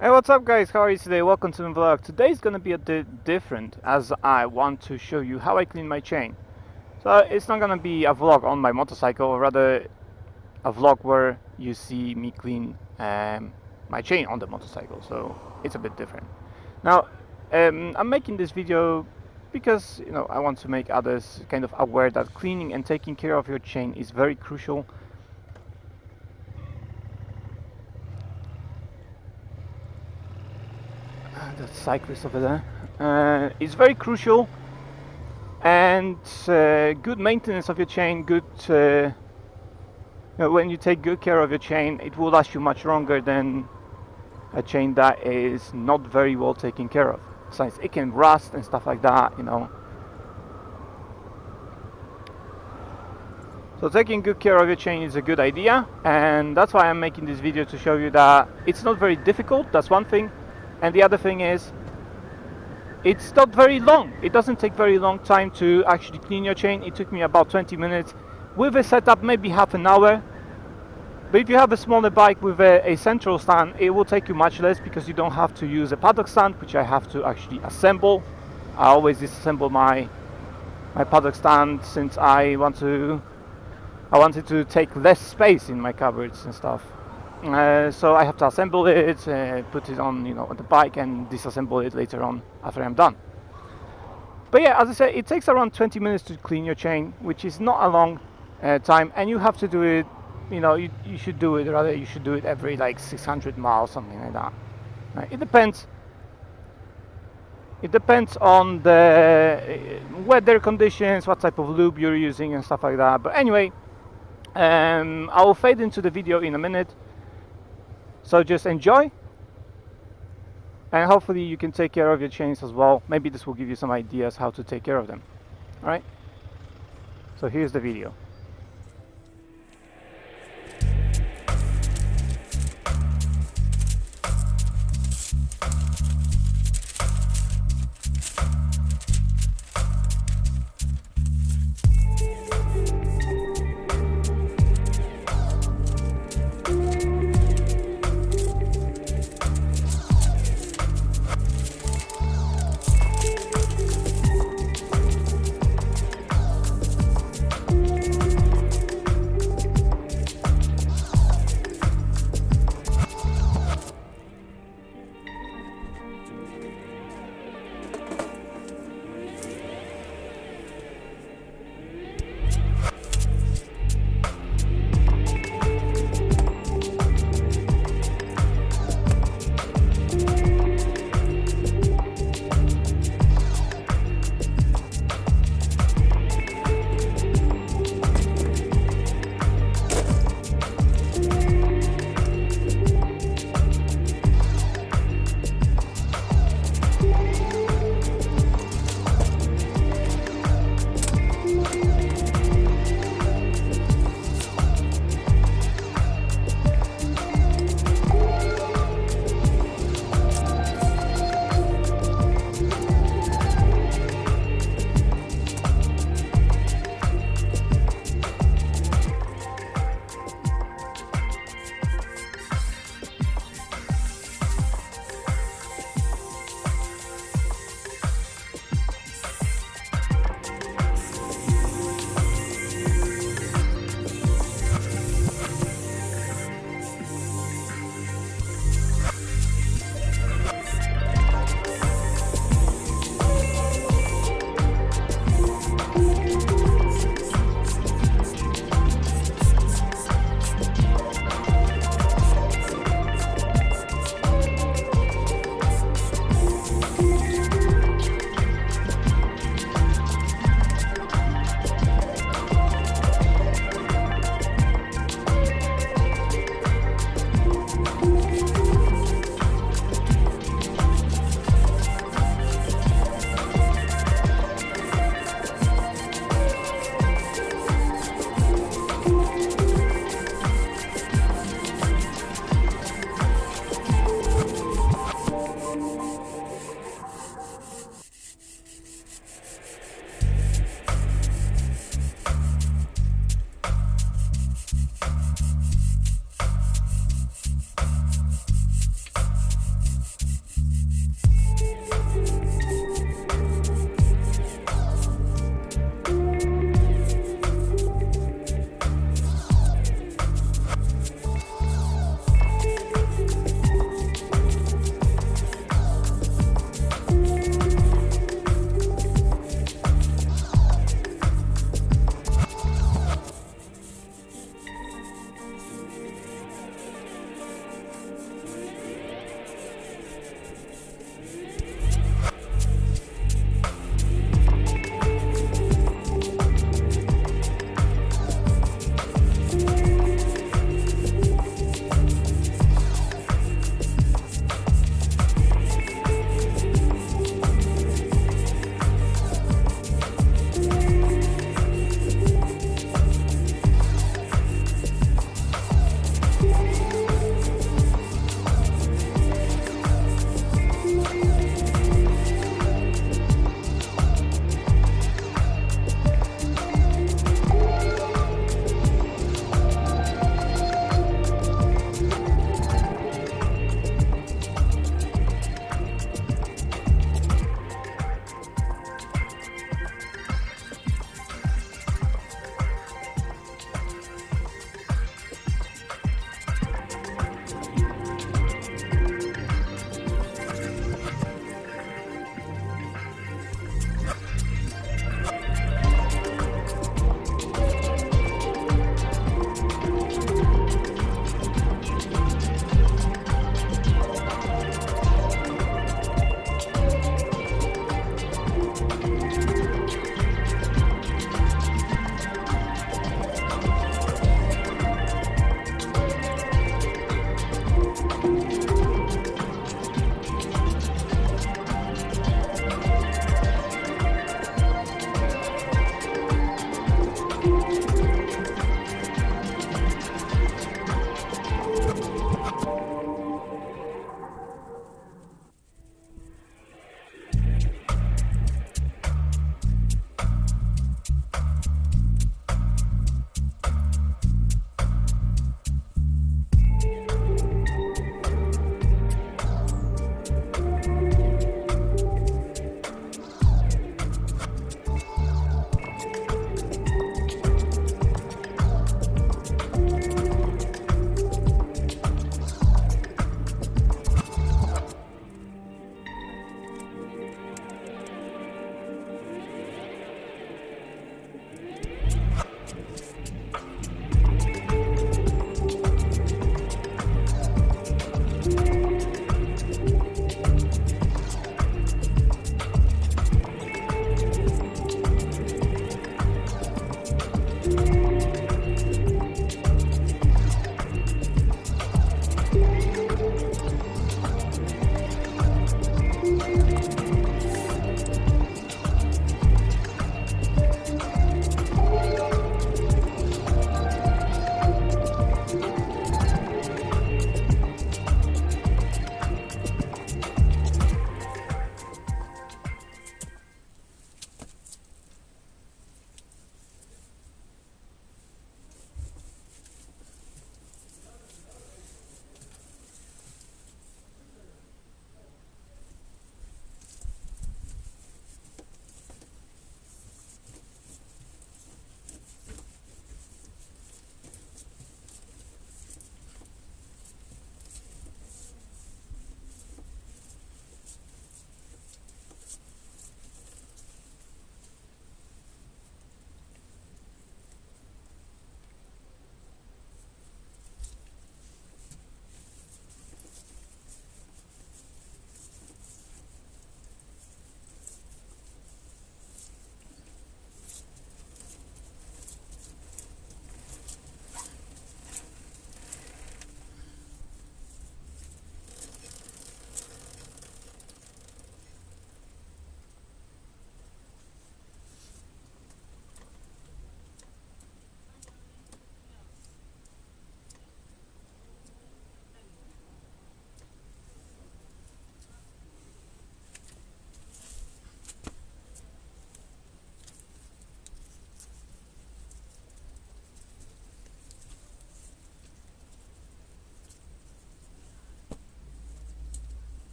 Hey, what's up guys, how are you today? Welcome to the vlog. Today's gonna be a bit different as I want to show you how I clean my chain. So it's not gonna be a vlog on my motorcycle, or rather a vlog where you see me clean my chain on the motorcycle, so it's a bit different. Now, I'm making this video because I want to make others kind of aware that cleaning and taking care of your chain is very crucial. That cyclist over there. It's very crucial, and good maintenance of your chain, when you take good care of your chain, it will last you much longer than a chain that is not very well taken care of. Besides, it can rust and stuff like that. So taking good care of your chain is a good idea, and that's why I'm making this video, to show you that it's not very difficult. That's one thing, and the other thing is it's not very long. It doesn't take very long time to actually clean your chain. It took me about 20 minutes. With a setup, maybe half an hour. But if you have a smaller bike with a central stand, it will take you much less, because you don't have to use a paddock stand, which I have to actually assemble. I always disassemble my paddock stand, since I wanted to take less space in my cupboards and stuff. So I have to assemble it, put it on the bike, and disassemble it later on after I'm done. But yeah, as I said, it takes around 20 minutes to clean your chain, which is not a long time, and you have to do it. You should do it, rather you should do it every like 600 miles, something like that. It depends. It depends on the weather conditions, what type of lube you're using, and stuff like that. But anyway, I will fade into the video in a minute. So just enjoy, and hopefully you can take care of your chains as well. Maybe this will give you some ideas how to take care of them. Alright, so here's the video.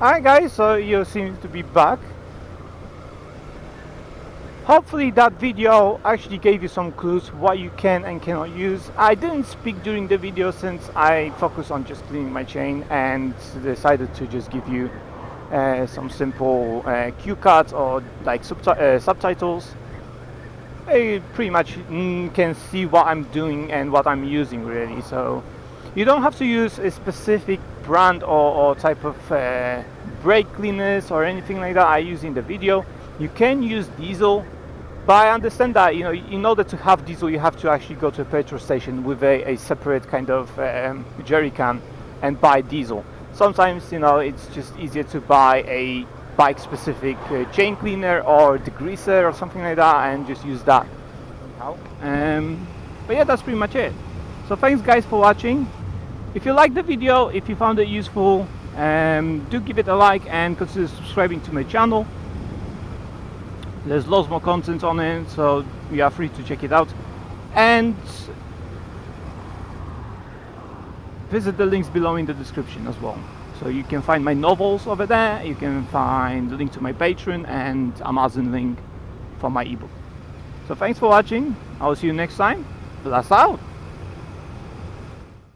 Alright guys, so you seem to be back. Hopefully that video actually gave you some clues what you can and cannot use. I didn't speak during the video since I focused on just cleaning my chain and decided to just give you some simple cue cards or like subtitles. You pretty much can see what I'm doing and what I'm using really, so you don't have to use a specific brand or type of brake cleaners or anything like that I use in the video. You can use diesel, but I understand that, you know, in order to have diesel you have to actually go to a petrol station with a separate kind of jerry can and buy diesel. Sometimes, you know, it's just easier to buy a bike specific chain cleaner or degreaser or something like that and just use that. But yeah, that's pretty much it. So thanks guys for watching. If you liked the video, if you found it useful, do give it a like and consider subscribing to my channel. There's lots more content on it, so you are free to check it out. And visit the links below in the description as well. So you can find my novels over there, you can find the link to my Patreon and Amazon link for my ebook. So thanks for watching, I will see you next time. Blast out!